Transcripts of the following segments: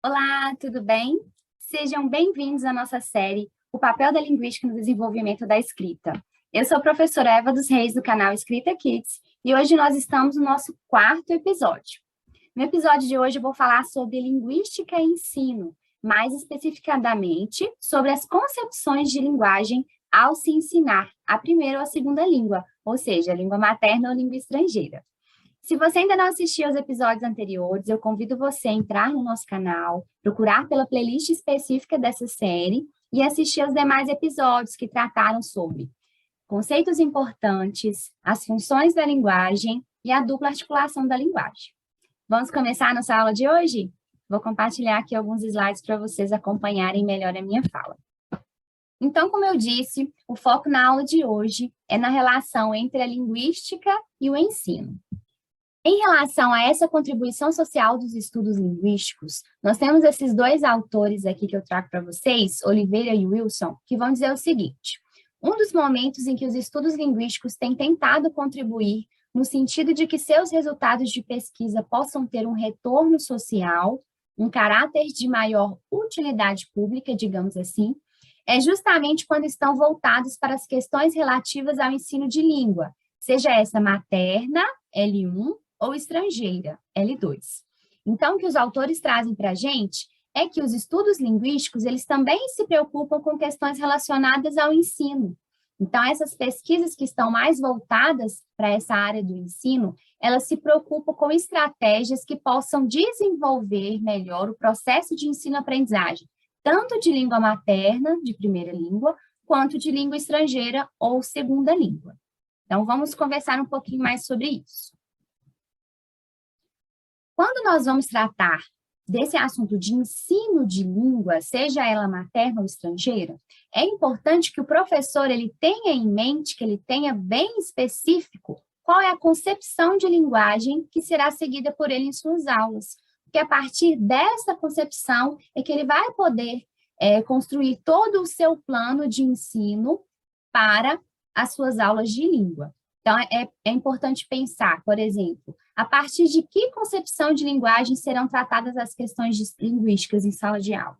Olá, tudo bem? Sejam bem-vindos à nossa série O Papel da Linguística no Desenvolvimento da Escrita. Eu sou a professora Eva dos Reis, do canal Escrita Kids, e hoje nós estamos no nosso quarto episódio. No episódio de hoje eu vou falar sobre linguística e ensino, mais especificadamente sobre as concepções de linguagem ao se ensinar a primeira ou a segunda língua, ou seja, a língua materna ou língua estrangeira. Se você ainda não assistiu aos episódios anteriores, eu convido você a entrar no nosso canal, procurar pela playlist específica dessa série e assistir aos demais episódios que trataram sobre conceitos importantes, as funções da linguagem e a dupla articulação da linguagem. Vamos começar a nossa aula de hoje? Vou compartilhar aqui alguns slides para vocês acompanharem melhor a minha fala. Então, como eu disse, o foco na aula de hoje é na relação entre a linguística e o ensino. Em relação a essa contribuição social dos estudos linguísticos, nós temos esses dois autores aqui que eu trago para vocês, Oliveira e Wilson, que vão dizer o seguinte: um dos momentos em que os estudos linguísticos têm tentado contribuir no sentido de que seus resultados de pesquisa possam ter um retorno social, um caráter de maior utilidade pública, digamos assim, é justamente quando estão voltados para as questões relativas ao ensino de língua, seja essa materna, L1, ou estrangeira, L2. Então, o que os autores trazem para a gente é que os estudos linguísticos, eles também se preocupam com questões relacionadas ao ensino. Então, essas pesquisas que estão mais voltadas para essa área do ensino, elas se preocupam com estratégias que possam desenvolver melhor o processo de ensino-aprendizagem, tanto de língua materna, de primeira língua, quanto de língua estrangeira ou segunda língua. Então, vamos conversar um pouquinho mais sobre isso. Quando nós vamos tratar desse assunto de ensino de língua, seja ela materna ou estrangeira, é importante que o professor ele tenha em mente, que ele tenha bem específico qual é a concepção de linguagem que será seguida por ele em suas aulas. Porque a partir dessa concepção é que ele vai poder construir todo o seu plano de ensino para as suas aulas de língua. Então, é importante pensar, por exemplo, a partir de que concepção de linguagem serão tratadas as questões linguísticas em sala de aula.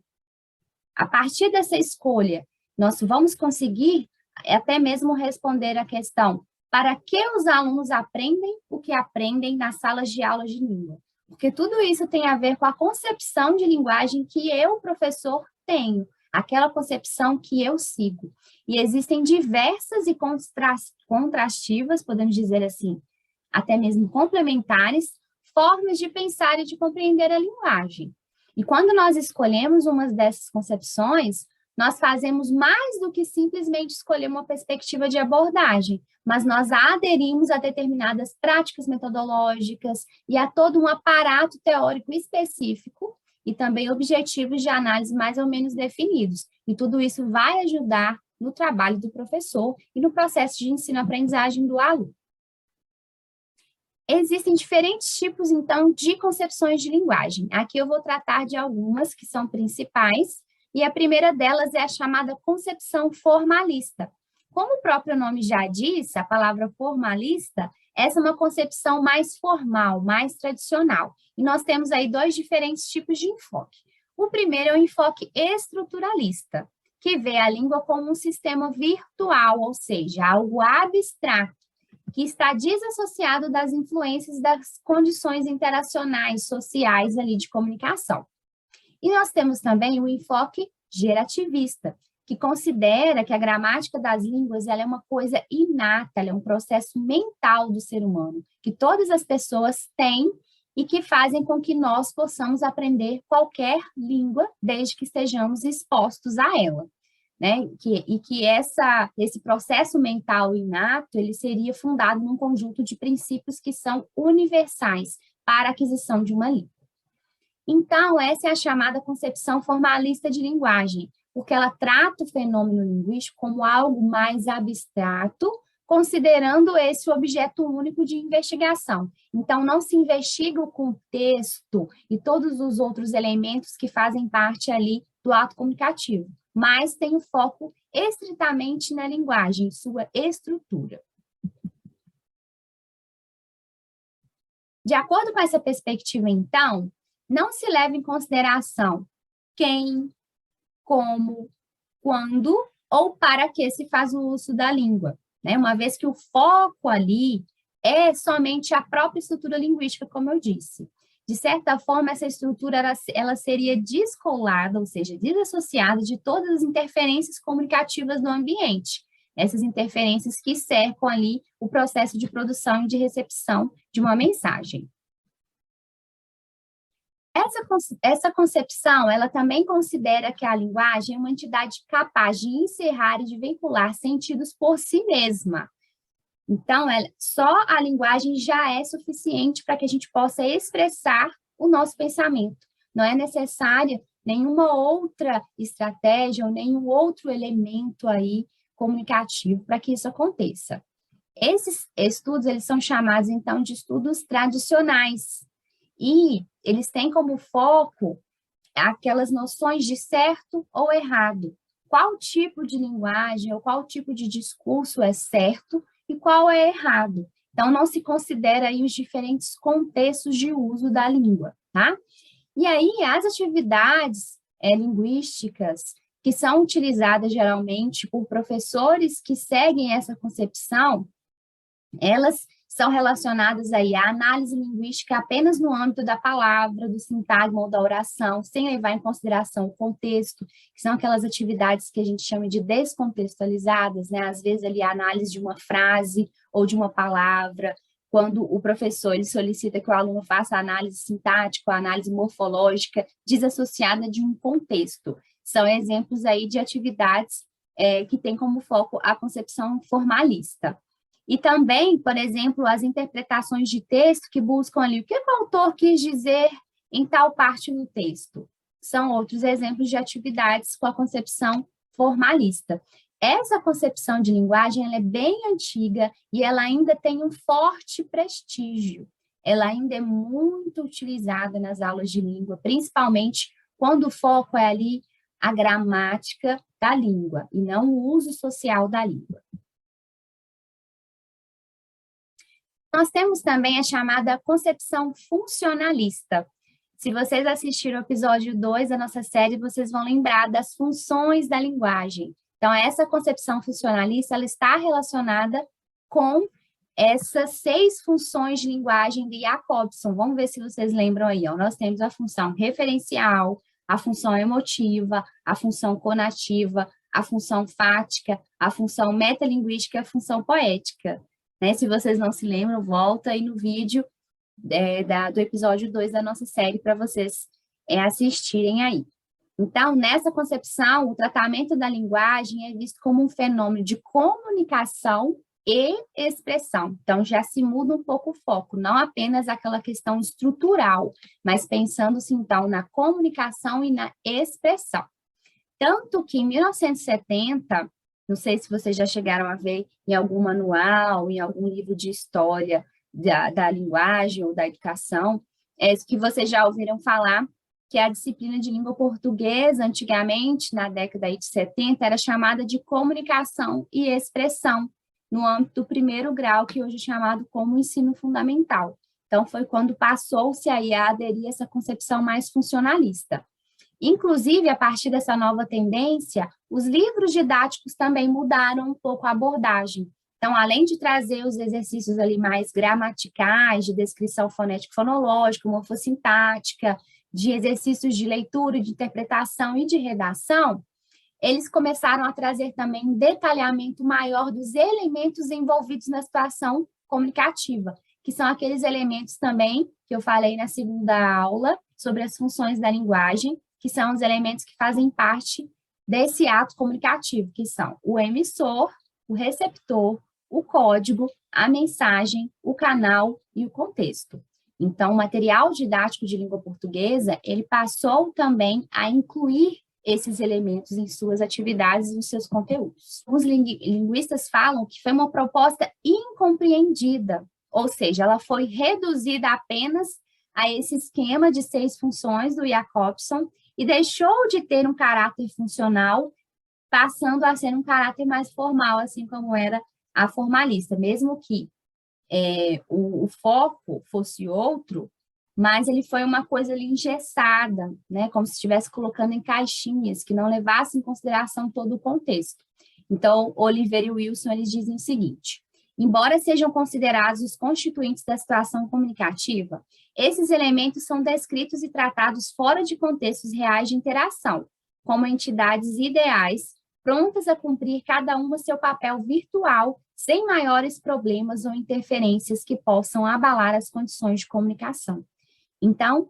A partir dessa escolha, nós vamos conseguir até mesmo responder a questão: para que os alunos aprendem o que aprendem nas salas de aula de língua? Porque tudo isso tem a ver com a concepção de linguagem que eu, professor, tenho, aquela concepção que eu sigo. E existem diversas e contrastivas, podemos dizer assim, até mesmo complementares, formas de pensar e de compreender a linguagem. E quando nós escolhemos uma dessas concepções, nós fazemos mais do que simplesmente escolher uma perspectiva de abordagem, mas nós aderimos a determinadas práticas metodológicas e a todo um aparato teórico específico e também objetivos de análise mais ou menos definidos. E tudo isso vai ajudar no trabalho do professor e no processo de ensino-aprendizagem do aluno. Existem diferentes tipos, então, de concepções de linguagem. Aqui eu vou tratar de algumas que são principais, e a primeira delas é a chamada concepção formalista. Como o próprio nome já diz, a palavra formalista, essa é uma concepção mais formal, mais tradicional. E nós temos aí dois diferentes tipos de enfoque. O primeiro é o enfoque estruturalista, que vê a língua como um sistema virtual, ou seja, algo abstrato, que está desassociado das influências das condições interacionais, sociais ali de comunicação. E nós temos também o enfoque gerativista, que considera que a gramática das línguas ela é uma coisa inata, ela é um processo mental do ser humano, que todas as pessoas têm e que fazem com que nós possamos aprender qualquer língua, desde que estejamos expostos a ela. Né? Esse processo mental inato, ele seria fundado num conjunto de princípios que são universais para a aquisição de uma língua. Então, essa é a chamada concepção formalista de linguagem, porque ela trata o fenômeno linguístico como algo mais abstrato, considerando esse o objeto único de investigação. Então, não se investiga o contexto e todos os outros elementos que fazem parte ali do ato comunicativo, mas tem o foco estritamente na linguagem, sua estrutura. De acordo com essa perspectiva, então, não se leva em consideração quem, como, quando ou para que se faz o uso da língua, né? Uma vez que o foco ali é somente a própria estrutura linguística, como eu disse. De certa forma, essa estrutura ela seria descolada, ou seja, desassociada de todas as interferências comunicativas do ambiente, essas interferências que cercam ali o processo de produção e de recepção de uma mensagem. Essa concepção, ela também considera que a linguagem é uma entidade capaz de encerrar e de vincular sentidos por si mesma. Então, só a linguagem já é suficiente para que a gente possa expressar o nosso pensamento. Não é necessária nenhuma outra estratégia ou nenhum outro elemento aí comunicativo para que isso aconteça. Esses estudos, eles são chamados, então, de estudos tradicionais. E eles têm como foco aquelas noções de certo ou errado. Qual tipo de linguagem ou qual tipo de discurso é certo e qual é errado. Então, não se considera aí os diferentes contextos de uso da língua, tá? E aí, as atividades linguísticas que são utilizadas geralmente por professores que seguem essa concepção, elas são relacionadas aí à análise linguística apenas no âmbito da palavra, do sintagma ou da oração, sem levar em consideração o contexto, que são aquelas atividades que a gente chama de descontextualizadas, né? Às vezes ali a análise de uma frase ou de uma palavra, quando o professor ele solicita que o aluno faça a análise sintática, a análise morfológica, desassociada de um contexto. São exemplos aí de atividades que têm como foco a concepção formalista. E também, por exemplo, as interpretações de texto que buscam ali o que o autor quis dizer em tal parte do texto. São outros exemplos de atividades com a concepção formalista. Essa concepção de linguagem ela é bem antiga e ela ainda tem um forte prestígio. Ela ainda é muito utilizada nas aulas de língua, principalmente quando o foco é ali a gramática da língua e não o uso social da língua. Nós temos também a chamada concepção funcionalista. Se vocês assistiram o episódio 2 da nossa série, vocês vão lembrar das funções da linguagem. Então, essa concepção funcionalista, ela está relacionada com essas 6 funções de linguagem de Jacobson. Vamos ver se vocês lembram aí. Ó. Nós temos a função referencial, a função emotiva, a função conativa, a função fática, a função metalinguística e a função poética. Né? Se vocês não se lembram, volta aí no vídeo do episódio 2 da nossa série para vocês assistirem aí. Então, nessa concepção, o tratamento da linguagem é visto como um fenômeno de comunicação e expressão. Então, já se muda um pouco o foco, não apenas aquela questão estrutural, mas pensando-se, então, na comunicação e na expressão. Tanto que em 1970, não sei se vocês já chegaram a ver em algum manual, em algum livro de história da linguagem ou da educação, que vocês já ouviram falar que a disciplina de língua portuguesa, antigamente, na década de 70, era chamada de comunicação e expressão, no âmbito do primeiro grau, que hoje é chamado como ensino fundamental. Então, foi quando passou-se aí a aderir a essa concepção mais funcionalista. Inclusive, a partir dessa nova tendência, os livros didáticos também mudaram um pouco a abordagem. Então, além de trazer os exercícios ali mais gramaticais, de descrição fonético-fonológica, morfossintática, de exercícios de leitura, de interpretação e de redação, eles começaram a trazer também um detalhamento maior dos elementos envolvidos na situação comunicativa, que são aqueles elementos também que eu falei na segunda aula, sobre as funções da linguagem, que são os elementos que fazem parte desse ato comunicativo, que são o emissor, o receptor, o código, a mensagem, o canal e o contexto. Então, o material didático de língua portuguesa, ele passou também a incluir esses elementos em suas atividades e nos seus conteúdos. Os linguistas falam que foi uma proposta incompreendida, ou seja, ela foi reduzida apenas a esse esquema de 6 funções do Jacobson e deixou de ter um caráter funcional, passando a ser um caráter mais formal, assim como era a formalista. Mesmo que o foco fosse outro, mas ele foi uma coisa ali engessada, né, como se estivesse colocando em caixinhas, que não levasse em consideração todo o contexto. Então, Oliver e Wilson, eles dizem o seguinte: embora sejam considerados os constituintes da situação comunicativa, esses elementos são descritos e tratados fora de contextos reais de interação, como entidades ideais, prontas a cumprir cada uma seu papel virtual, sem maiores problemas ou interferências que possam abalar as condições de comunicação. Então,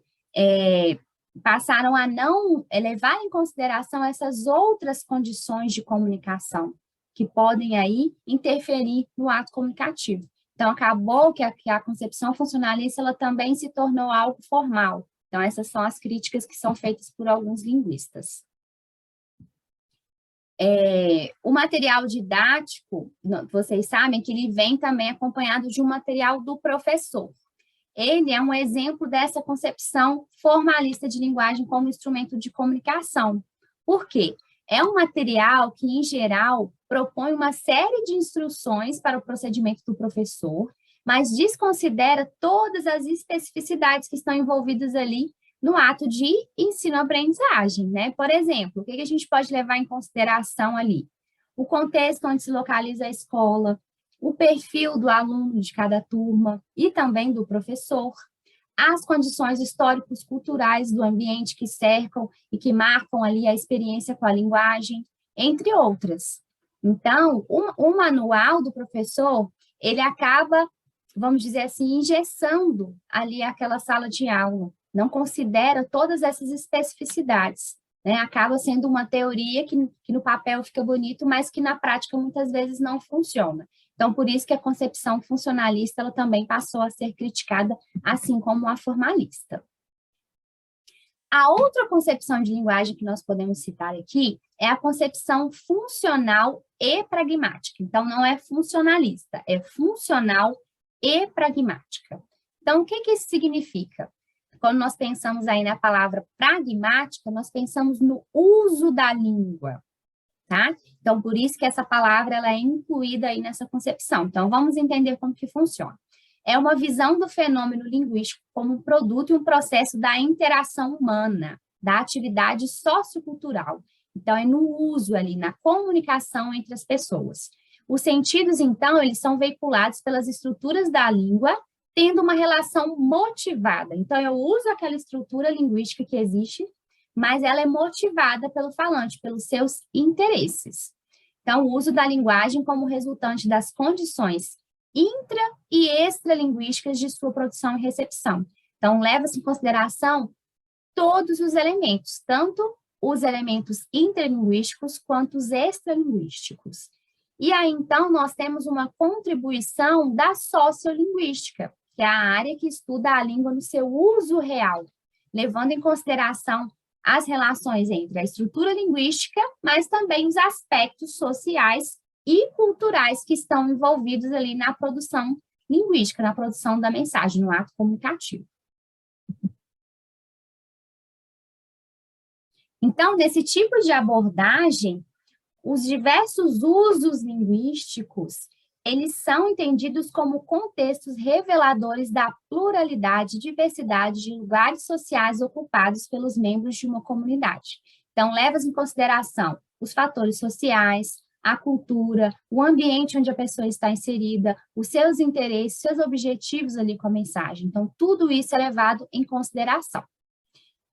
passaram a não levar em consideração essas outras condições de comunicação, que podem aí interferir no ato comunicativo. Então, acabou que a concepção funcionalista ela também se tornou algo formal. Então, essas são as críticas que são feitas por alguns linguistas. O material didático, vocês sabem que ele vem também acompanhado de um material do professor. Ele é um exemplo dessa concepção formalista de linguagem como instrumento de comunicação. Por quê? É um material que, em geral, propõe uma série de instruções para o procedimento do professor, mas desconsidera todas as especificidades que estão envolvidas ali no ato de ensino-aprendizagem, né? Por exemplo, o que a gente pode levar em consideração ali? O contexto onde se localiza a escola, o perfil do aluno de cada turma e também do professor, as condições históricos culturais do ambiente que cercam e que marcam ali a experiência com a linguagem, entre outras. Então, o manual do professor, ele acaba, vamos dizer assim, engessando ali aquela sala de aula, não considera todas essas especificidades, né? Acaba sendo uma teoria que no papel fica bonito, mas que na prática muitas vezes não funciona. Então, por isso que a concepção funcionalista ela também passou a ser criticada, assim como a formalista. A outra concepção de linguagem que nós podemos citar aqui é a concepção funcional e pragmática. Então, não é funcionalista, é funcional e pragmática. Então, o que isso significa? Quando nós pensamos aí na palavra pragmática, nós pensamos no uso da língua, tá? Então, por isso que essa palavra ela é incluída aí nessa concepção. Então, vamos entender como que funciona. É uma visão do fenômeno linguístico como um produto e um processo da interação humana, da atividade sociocultural. Então, é no uso ali, na comunicação entre as pessoas. Os sentidos, então, eles são veiculados pelas estruturas da língua, tendo uma relação motivada. Então, eu uso aquela estrutura linguística que existe, mas ela é motivada pelo falante, pelos seus interesses. Então, o uso da linguagem como resultante das condições intra- e extralinguísticas de sua produção e recepção. Então, leva-se em consideração todos os elementos, tanto os elementos interlinguísticos quanto os extralinguísticos. E aí, então, nós temos uma contribuição da sociolinguística, que é a área que estuda a língua no seu uso real, levando em consideração as relações entre a estrutura linguística, mas também os aspectos sociais e culturais que estão envolvidos ali na produção linguística, na produção da mensagem, no ato comunicativo. Então, nesse tipo de abordagem, os diversos usos linguísticos, eles são entendidos como contextos reveladores da pluralidade e diversidade de lugares sociais ocupados pelos membros de uma comunidade. Então, leva-se em consideração os fatores sociais, a cultura, o ambiente onde a pessoa está inserida, os seus interesses, seus objetivos ali com a mensagem. Então, tudo isso é levado em consideração.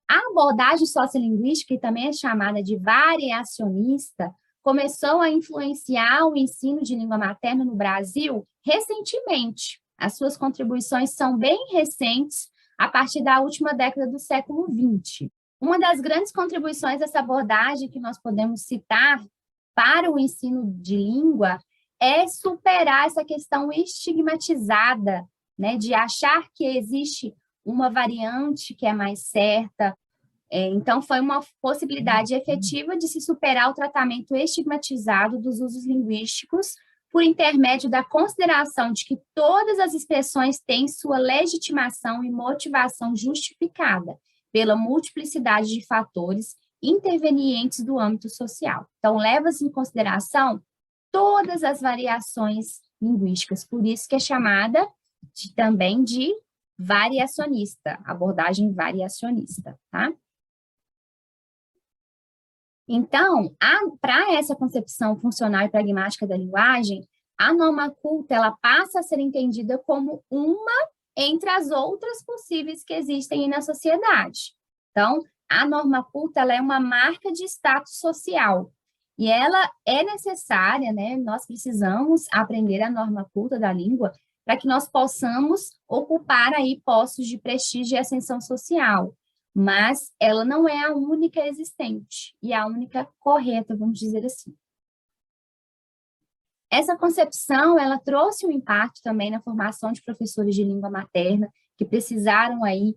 A abordagem sociolinguística, que também é chamada de variacionista, começou a influenciar o ensino de língua materna no Brasil recentemente. As suas contribuições são bem recentes, a partir da última década do século XX. Uma das grandes contribuições dessa abordagem que nós podemos citar para o ensino de língua é superar essa questão estigmatizada, né, de achar que existe uma variante que é mais certa. Então, foi uma possibilidade efetiva de se superar o tratamento estigmatizado dos usos linguísticos por intermédio da consideração de que todas as expressões têm sua legitimação e motivação justificada pela multiplicidade de fatores intervenientes do âmbito social. Então, leva-se em consideração todas as variações linguísticas, por isso que é chamada também de variacionista, abordagem variacionista, tá? Então, para essa concepção funcional e pragmática da linguagem, a norma culta, ela passa a ser entendida como uma entre as outras possíveis que existem na sociedade. Então, a norma culta, ela é uma marca de status social, e ela é necessária, né? Nós precisamos aprender a norma culta da língua para que nós possamos ocupar aí postos de prestígio e ascensão social, mas ela não é a única existente e a única correta, vamos dizer assim. Essa concepção, ela trouxe um impacto também na formação de professores de língua materna, que precisaram aí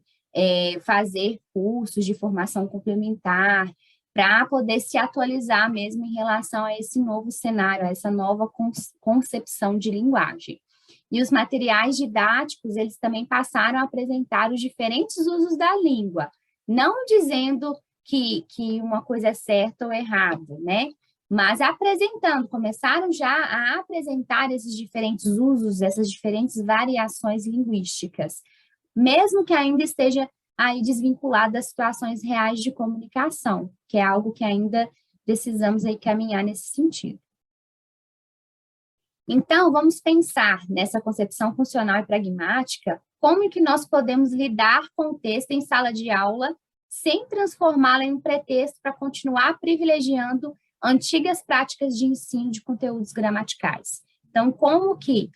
fazer cursos de formação complementar, para poder se atualizar mesmo em relação a esse novo cenário, a essa nova concepção de linguagem. E os materiais didáticos, eles também passaram a apresentar os diferentes usos da língua, não dizendo que uma coisa é certa ou errada, né? Mas apresentando, começaram já a apresentar esses diferentes usos, essas diferentes variações linguísticas, mesmo que ainda esteja aí desvinculado das situações reais de comunicação, que é algo que ainda precisamos aí caminhar nesse sentido. Então, vamos pensar nessa concepção funcional e pragmática, como é que nós podemos lidar com o texto em sala de aula sem transformá-lo em um pretexto para continuar privilegiando antigas práticas de ensino de conteúdos gramaticais. Então, como que,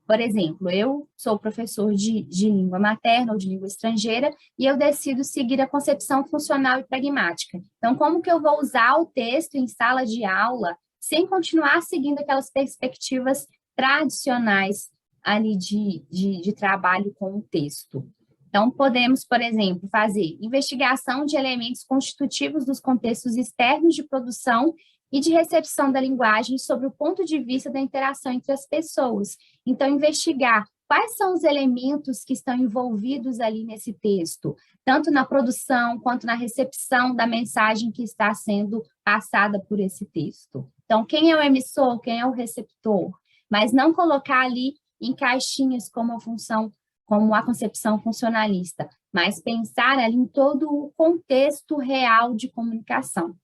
por exemplo, eu sou professor de língua materna ou de língua estrangeira e eu decido seguir a concepção funcional e pragmática. Então, como que eu vou usar o texto em sala de aula sem continuar seguindo aquelas perspectivas tradicionais ali de trabalho com o texto? Então, podemos, por exemplo, fazer investigação de elementos constitutivos dos contextos externos de produção e de recepção da linguagem sobre o ponto de vista da interação entre as pessoas. Então, investigar quais são os elementos que estão envolvidos ali nesse texto, tanto na produção quanto na recepção da mensagem que está sendo passada por esse texto. Então, quem é o emissor, quem é o receptor, mas não colocar ali em caixinhas como a função, como a concepção funcionalista, mas pensar ali em todo o contexto real de comunicação.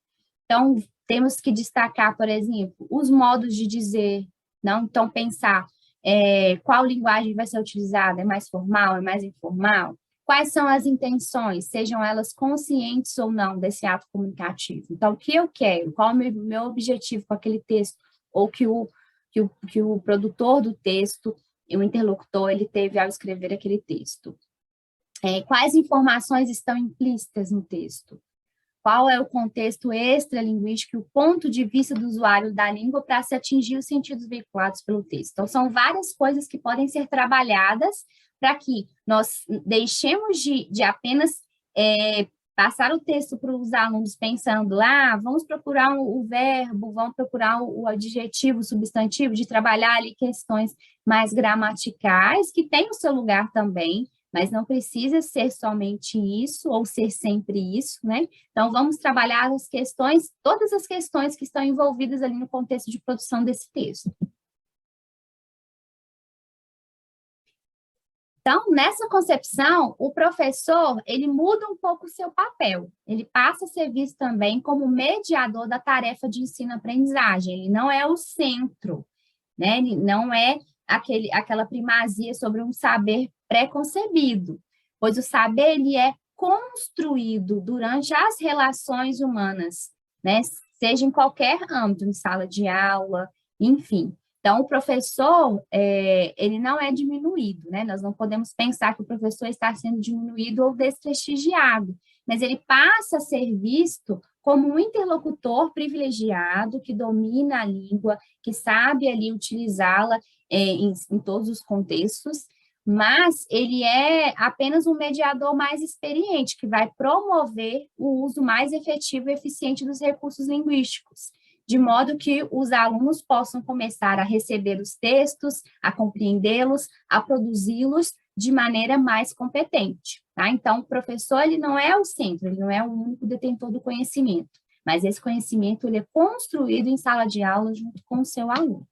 Então, temos que destacar, por exemplo, os modos de dizer, não? Então, pensar qual linguagem vai ser utilizada, é mais formal, é mais informal? Quais são as intenções, sejam elas conscientes ou não, desse ato comunicativo? Então, o que eu quero? Qual é o meu objetivo com aquele texto? Ou que o produtor do texto, o interlocutor, ele teve ao escrever aquele texto? Quais informações estão implícitas no texto? Qual é o contexto extralinguístico e o ponto de vista do usuário da língua para se atingir os sentidos veiculados pelo texto? Então, são várias coisas que podem ser trabalhadas para que nós deixemos de apenas passar o texto para os alunos pensando, vamos procurar o verbo, vamos procurar o adjetivo, o substantivo, de trabalhar ali questões mais gramaticais, que tem o seu lugar também, mas não precisa ser somente isso, ou ser sempre isso, né? Então, vamos trabalhar as questões, todas as questões que estão envolvidas ali no contexto de produção desse texto. Então, nessa concepção, o professor, ele muda um pouco o seu papel, ele passa a ser visto também como mediador da tarefa de ensino-aprendizagem, ele não é o centro, né? Ele não é aquela primazia sobre um saber pré-concebido, pois o saber, ele é construído durante as relações humanas, né? Seja em qualquer âmbito, em sala de aula, enfim. Então, o professor, ele não é diminuído, né? Nós não podemos pensar que o professor está sendo diminuído ou desprestigiado, mas ele passa a ser visto como um interlocutor privilegiado, que domina a língua, que sabe ali utilizá-la em todos os contextos, mas ele é apenas um mediador mais experiente, que vai promover o uso mais efetivo e eficiente dos recursos linguísticos, de modo que os alunos possam começar a receber os textos, a compreendê-los, a produzi-los de maneira mais competente, tá? Então, o professor, ele não é o centro, ele não é o único detentor do conhecimento, mas esse conhecimento, ele é construído em sala de aula junto com o seu aluno.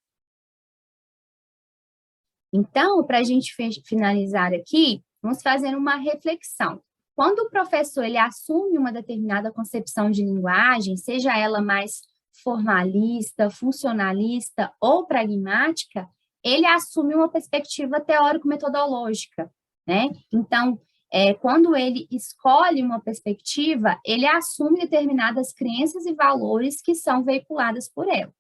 Então, para a gente finalizar aqui, vamos fazer uma reflexão. Quando o professor ele assume uma determinada concepção de linguagem, seja ela mais formalista, funcionalista ou pragmática, ele assume uma perspectiva teórico-metodológica, né? Então, quando ele escolhe uma perspectiva, ele assume determinadas crenças e valores que são veiculadas por ela.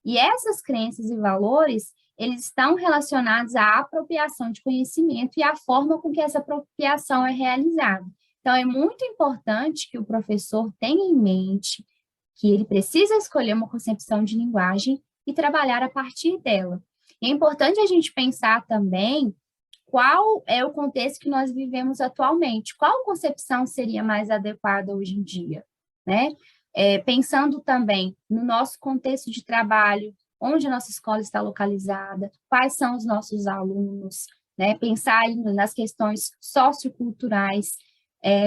E essas crenças e valores, eles estão relacionados à apropriação de conhecimento e à forma com que essa apropriação é realizada. Então, é muito importante que o professor tenha em mente que ele precisa escolher uma concepção de linguagem e trabalhar a partir dela. É importante a gente pensar também qual é o contexto que nós vivemos atualmente, qual concepção seria mais adequada hoje em dia, né? Pensando também no nosso contexto de trabalho, onde a nossa escola está localizada, quais são os nossos alunos, né? Pensar nas questões socioculturais,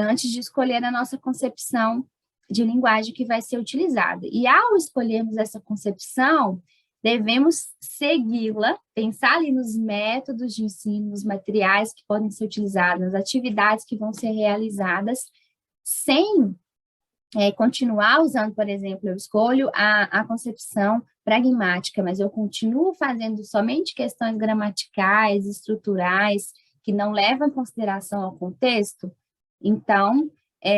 antes de escolher a nossa concepção de linguagem que vai ser utilizada. E ao escolhermos essa concepção, devemos segui-la, pensar ali nos métodos de ensino, nos materiais que podem ser utilizados, nas atividades que vão ser realizadas, sem continuar usando, por exemplo, eu escolho a concepção pragmática, mas eu continuo fazendo somente questões gramaticais, estruturais, que não levam em consideração ao contexto, então,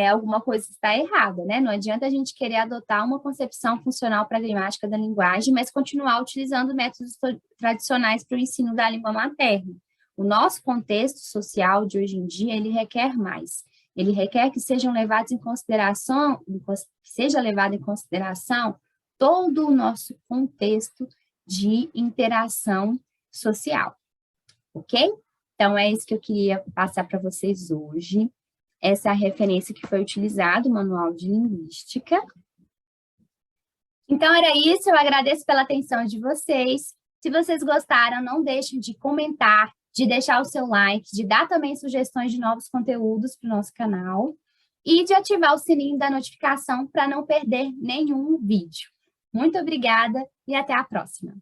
alguma coisa está errada, né? Não adianta a gente querer adotar uma concepção funcional pragmática da linguagem, mas continuar utilizando métodos tradicionais para o ensino da língua materna. O nosso contexto social de hoje em dia, ele requer mais. Ele requer que sejam levados em consideração, seja levado em consideração todo o nosso contexto de interação social, ok? Então, é isso que eu queria passar para vocês hoje. Essa é a referência que foi utilizada, o Manual de Linguística. Então, era isso. Eu agradeço pela atenção de vocês. Se vocês gostaram, não deixem de comentar, de deixar o seu like, de dar também sugestões de novos conteúdos para o nosso canal e de ativar o sininho da notificação para não perder nenhum vídeo. Muito obrigada e até a próxima.